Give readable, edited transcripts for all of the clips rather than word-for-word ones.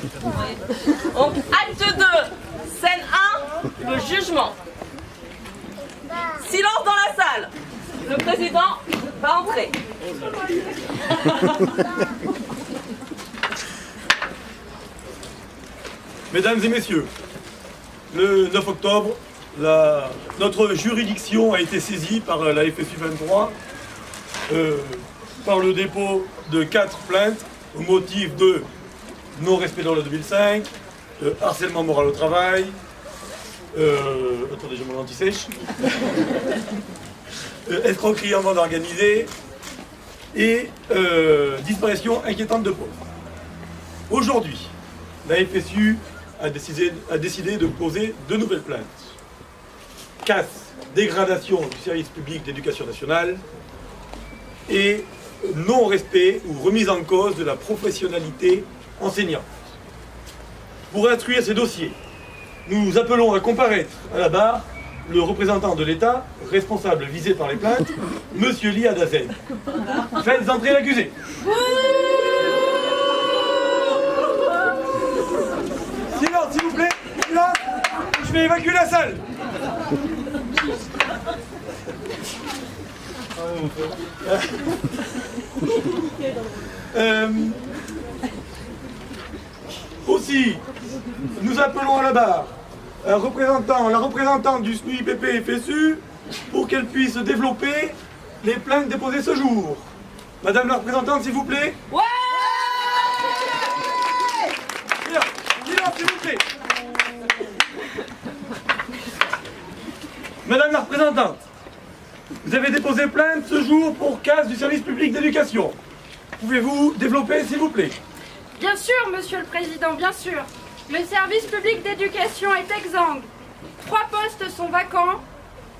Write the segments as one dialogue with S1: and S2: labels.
S1: Donc, acte 2, scène 1, le jugement. Silence dans la salle. Le président va entrer.
S2: Mesdames et messieurs, le 9 octobre, notre juridiction a été saisie par la FSU 23 par le dépôt de 4 plaintes au motif de non-respect de la loi 2005, harcèlement moral au travail, attendez, j'ai mon anti-sèche, escroquerie en bande organisée et disparition inquiétante de pauvres. Aujourd'hui, la FSU a décidé de poser 2 nouvelles plaintes. Casse, dégradation du service public d'éducation nationale et non-respect ou remise en cause de la professionnalité enseignante. Pour instruire ces dossiers, nous appelons à comparaître à la barre le représentant de l'État, responsable visé par les plaintes, Monsieur Lia Dazen. Faites entrer l'accusé. Silence, s'il vous plaît. Silence. Je vais évacuer la salle. Aussi, nous appelons à la barre la représentante du SNUIPP FSU pour qu'elle puisse développer les plaintes déposées ce jour. Madame la représentante, s'il vous plaît.
S1: Ouais!
S2: Silence, s'il vous plaît. Madame la représentante, vous avez déposé plainte ce jour pour casse du service public d'éducation. Pouvez-vous développer, s'il vous plaît?
S3: Bien sûr, Monsieur le Président, bien sûr. Le service public d'éducation est exsangue. 3 postes sont vacants,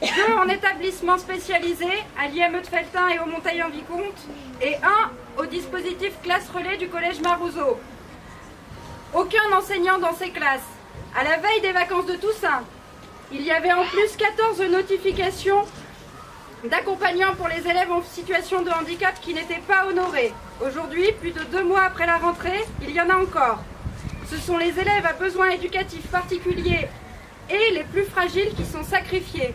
S3: 2 en établissement spécialisé, à l'IME de Felletin et au Montaillon-Vicomte, et 1 au dispositif classe relais du collège Marouzeau. Aucun enseignant dans ces classes. À la veille des vacances de Toussaint, il y avait en plus 14 notifications d'accompagnants pour les élèves en situation de handicap qui n'étaient pas honorés. Aujourd'hui, plus de 2 mois après la rentrée, il y en a encore. Ce sont les élèves à besoins éducatifs particuliers et les plus fragiles qui sont sacrifiés.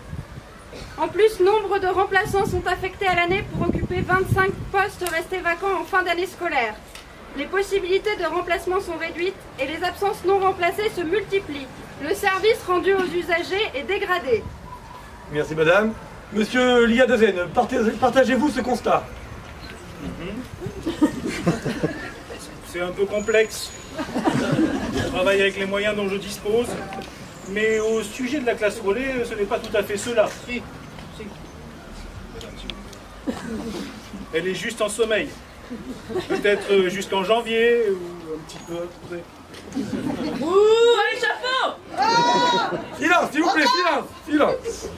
S3: En plus, nombre de remplaçants sont affectés à l'année pour occuper 25 postes restés vacants en fin d'année scolaire. Les possibilités de remplacement sont réduites et les absences non remplacées se multiplient. Le service rendu aux usagers est dégradé.
S2: Merci madame. Monsieur Lia Dazen, partagez-vous ce constat?
S4: C'est un peu complexe. Je travaille avec les moyens dont je dispose, mais au sujet de la classe relais, ce n'est pas tout à fait cela. Si. Elle est juste en sommeil. Peut-être jusqu'en janvier, ou un petit peu après.
S1: Ouh, à l'échafaud!
S2: Silence, s'il vous plaît, silence.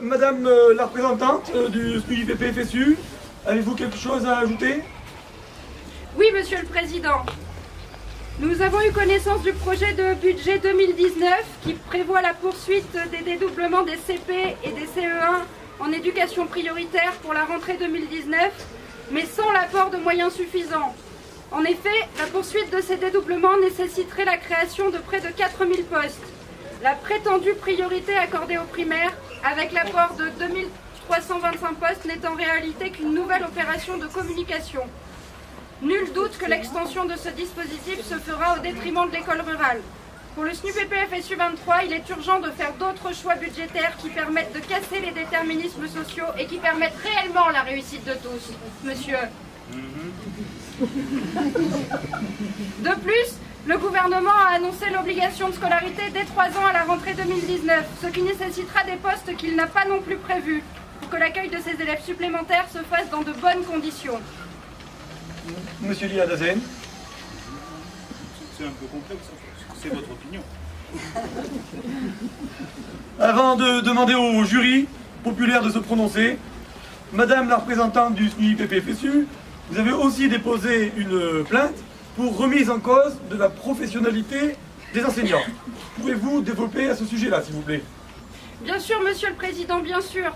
S2: Madame la représentante du SNUIPP FSU, avez-vous quelque chose à ajouter?
S3: Oui, Monsieur le Président. Nous avons eu connaissance du projet de budget 2019 qui prévoit la poursuite des dédoublements des CP et des CE1 en éducation prioritaire pour la rentrée 2019, mais sans l'apport de moyens suffisants. En effet, la poursuite de ces dédoublements nécessiterait la création de près de 4000 postes. La prétendue priorité accordée aux primaires, avec l'apport de 2325 postes, n'est en réalité qu'une nouvelle opération de communication. Nul doute que l'extension de ce dispositif se fera au détriment de l'école rurale. Pour le SNUIPP FSU 23, il est urgent de faire d'autres choix budgétaires qui permettent de casser les déterminismes sociaux et qui permettent réellement la réussite de tous, monsieur. De plus, le gouvernement a annoncé l'obligation de scolarité dès 3 ans à la rentrée 2019, ce qui nécessitera des postes qu'il n'a pas non plus prévus, pour que l'accueil de ces élèves supplémentaires se fasse dans de bonnes conditions.
S2: Monsieur Lia Dazen.
S4: C'est un peu complexe, c'est votre opinion.
S2: Avant de demander au jury populaire de se prononcer, madame la représentante du SNUIPP FSU, vous avez aussi déposé une plainte pour remise en cause de la professionnalité des enseignants. Pouvez-vous développer à ce sujet-là, s'il vous plaît?
S3: Bien sûr, Monsieur le Président, bien sûr.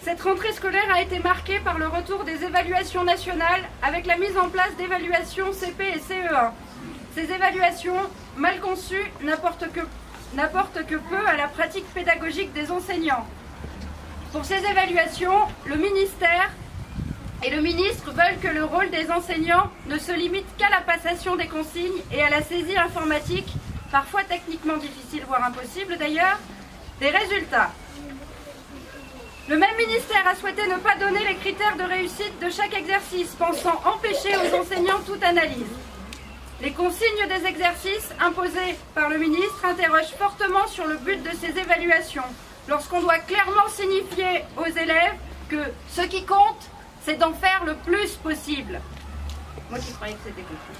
S3: Cette rentrée scolaire a été marquée par le retour des évaluations nationales avec la mise en place d'évaluations CP et CE1. Ces évaluations, mal conçues, n'apportent que peu à la pratique pédagogique des enseignants. Pour ces évaluations, le ministère et le ministre veulent que le rôle des enseignants ne se limite qu'à la passation des consignes et à la saisie informatique, parfois techniquement difficile, voire impossible d'ailleurs, des résultats. Le même ministère a souhaité ne pas donner les critères de réussite de chaque exercice, pensant empêcher aux enseignants toute analyse. Les consignes des exercices imposées par le ministre interrogent fortement sur le but de ces évaluations, lorsqu'on doit clairement signifier aux élèves que ce qui compte, c'est d'en faire le plus possible. Moi qui croyais que c'était compris.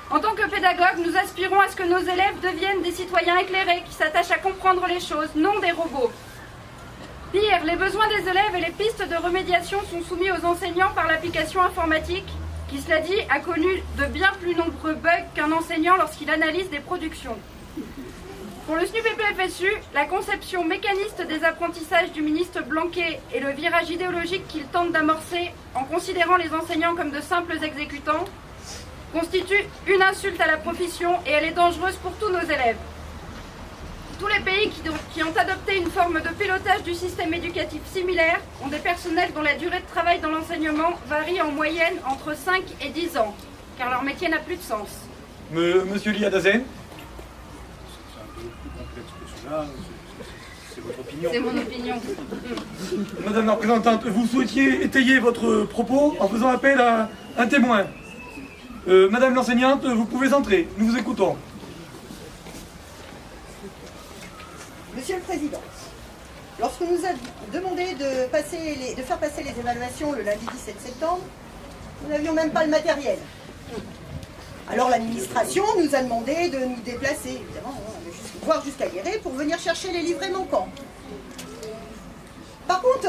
S3: En tant que pédagogue, nous aspirons à ce que nos élèves deviennent des citoyens éclairés qui s'attachent à comprendre les choses, non des robots. Pire, les besoins des élèves et les pistes de remédiation sont soumis aux enseignants par l'application informatique, qui, cela dit, a connu de bien plus nombreux bugs qu'un enseignant lorsqu'il analyse des productions. Pour le SNUPPFSU, la conception mécaniste des apprentissages du ministre Blanquer et le virage idéologique qu'il tente d'amorcer en considérant les enseignants comme de simples exécutants constituent une insulte à la profession et elle est dangereuse pour tous nos élèves. Tous les pays qui ont adopté une forme de pilotage du système éducatif similaire ont des personnels dont la durée de travail dans l'enseignement varie en moyenne entre 5 et 10 ans, car leur métier n'a plus de sens.
S2: Monsieur Liadazen?
S4: C'est un peu plus complexe que cela. C'est votre opinion.
S3: C'est mon opinion.
S2: Madame la représentante, vous souhaitiez étayer votre propos en faisant appel à un témoin. Madame l'enseignante, vous pouvez entrer, nous vous écoutons.
S5: Monsieur le Président, lorsque nous avons demandé de faire passer les évaluations le lundi 17 septembre, nous n'avions même pas le matériel. Alors l'administration nous a demandé de nous déplacer, évidemment, voire jusqu'à Guéret, pour venir chercher les livrets manquants. Par contre,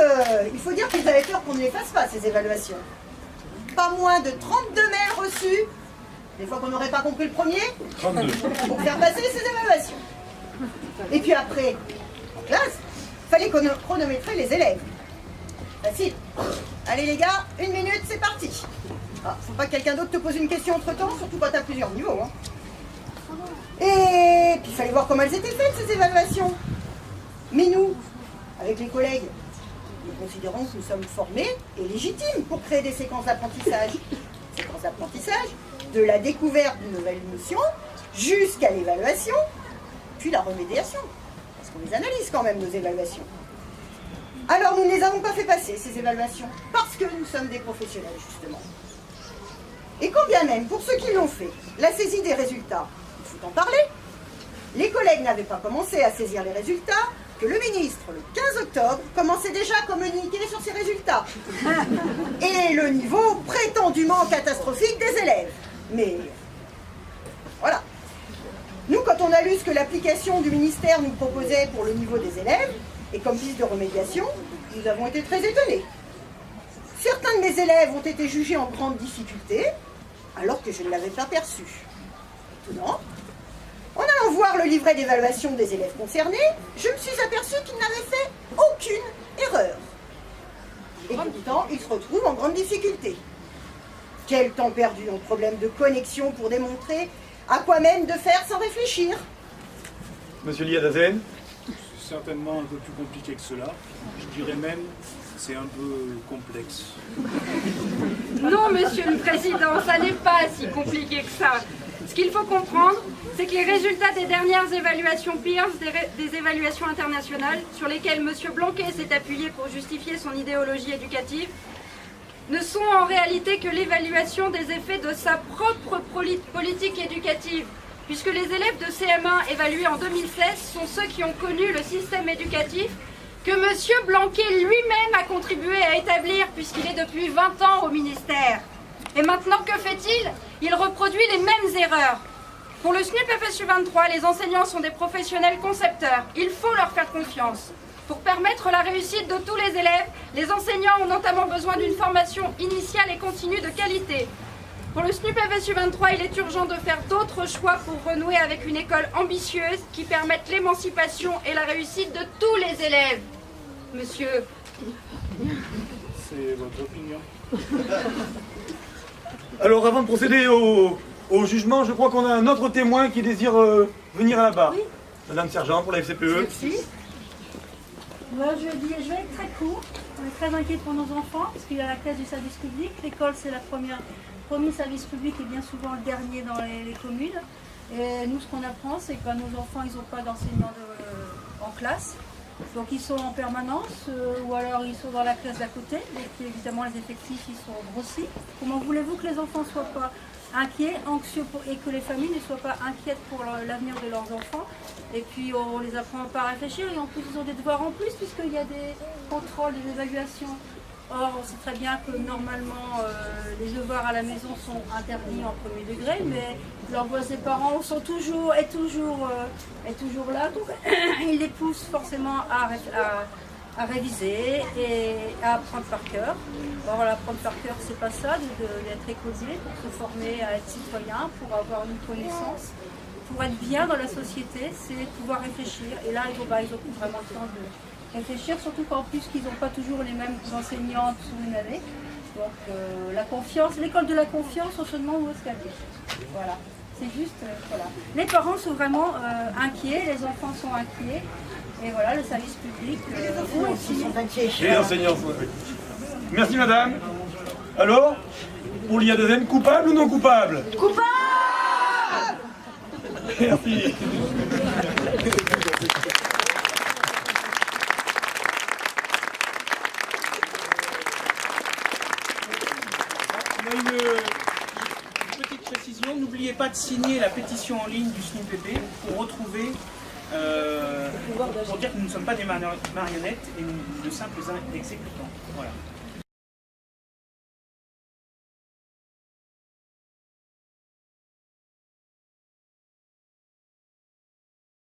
S5: il faut dire qu'ils avaient peur qu'on ne les fasse pas, ces évaluations. Pas moins de 32 mails reçus, des fois qu'on n'aurait pas compris le premier,
S2: 32.
S5: pour faire passer ces évaluations. Et puis après, en classe, il fallait chronométrer les élèves. Facile. Allez les gars, 1 minute, c'est parti. Ah, faut pas que quelqu'un d'autre te pose une question entre-temps, surtout quand tu as plusieurs niveaux. Hein. Et puis il fallait voir comment elles étaient faites, ces évaluations. Mais nous, avec les collègues, nous considérons que nous sommes formés et légitimes pour créer des séquences d'apprentissage. Séquences d'apprentissage, de la découverte d'une nouvelle notion jusqu'à l'évaluation, puis la remédiation. Parce qu'on les analyse quand même, nos évaluations. Alors nous ne les avons pas fait passer, ces évaluations, parce que nous sommes des professionnels, justement. Et quand bien même, pour ceux qui l'ont fait, la saisie des résultats, il faut en parler. Les collègues n'avaient pas commencé à saisir les résultats, que le ministre, le 15 octobre, commençait déjà à communiquer sur ces résultats. Et le niveau prétendument catastrophique des élèves. Mais voilà. Nous, quand on a lu ce que l'application du ministère nous proposait pour le niveau des élèves, et comme piste de remédiation, nous avons été très étonnés. Certains de mes élèves ont été jugés en grande difficulté, alors que je ne l'avais pas perçu. Étonnant. En allant voir le livret d'évaluation des élèves concernés, je me suis aperçue qu'ils n'avaient fait aucune erreur. Et pourtant, ils se retrouvent en grande difficulté. Quel temps perdu en problème de connexion pour démontrer à quoi même de faire sans réfléchir.
S2: Monsieur Liadazen?
S4: C'est certainement un peu plus compliqué que cela. Je dirais même c'est un peu complexe.
S3: Non, Monsieur le Président, ça n'est pas si compliqué que ça. Ce qu'il faut comprendre, c'est que les résultats des dernières évaluations Pearce, des évaluations internationales, sur lesquelles M. Blanquet s'est appuyé pour justifier son idéologie éducative, ne sont en réalité que l'évaluation des effets de sa propre politique éducative, puisque les élèves de CM1 évalués en 2016 sont ceux qui ont connu le système éducatif que M. Blanquet lui-même a contribué à établir, puisqu'il est depuis 20 ans au ministère. Et maintenant, que fait-il? Il reproduit les mêmes erreurs. Pour le SNUPPFSU 23, les enseignants sont des professionnels concepteurs. Il faut leur faire confiance. Pour permettre la réussite de tous les élèves, les enseignants ont notamment besoin d'une formation initiale et continue de qualité. Pour le SNUPPFSU 23, il est urgent de faire d'autres choix pour renouer avec une école ambitieuse qui permette l'émancipation et la réussite de tous les élèves. Monsieur
S4: C'est votre opinion.
S2: Alors avant de procéder au jugement, je crois qu'on a un autre témoin qui désire venir à la barre. Madame Sergent pour la FCPE.
S5: Merci.
S6: Moi, je vais être très court. On est très inquiets pour nos enfants, parce qu'il y a la classe du service public. L'école, c'est le premier service public et bien souvent le dernier dans les communes. Et nous, ce qu'on apprend, c'est que nos enfants, ils n'ont pas d'enseignants en classe. Donc, ils sont en permanence, ou alors ils sont dans la classe d'à côté. Donc, évidemment, les effectifs, ils sont grossis. Comment voulez-vous que les enfants ne soient pas inquiets, anxieux, et que les familles ne soient pas inquiètes pour l'avenir de leurs enfants? Et puis on les apprend pas à réfléchir, et en plus ils ont des devoirs en plus puisqu'il y a des contrôles, des évaluations. Or on sait très bien que normalement les devoirs à la maison sont interdits en premier degré, mais l'angoisse des parents est toujours là, donc ils les poussent forcément à réviser et à apprendre par cœur. Or, apprendre par cœur, c'est pas ça, d'être écolier, pour se former à être citoyen, pour avoir une connaissance, pour être bien dans la société, c'est pouvoir réfléchir. Et là, ils ont plus vraiment le temps de réfléchir, surtout qu'en plus, qu'ils n'ont pas toujours les mêmes enseignants sur une année. Donc, la confiance, l'école de la confiance, on se demande où est-ce qu'elle est. Voilà. C'est juste, voilà. Les parents sont vraiment inquiets, les enfants sont inquiets. Et voilà, le service public, eux aussi
S5: sont inquiets.
S2: Les enseignants sont inquiets. Merci madame. Alors, pour l'IA deuxième, coupable ou non coupable?
S5: Coupable!
S2: Merci.
S7: On a une petite précision, n'oubliez pas de signer la pétition en ligne du SNUPP pour retrouver, pour dire que nous ne sommes pas des marionnettes et de simples exécutants. Voilà.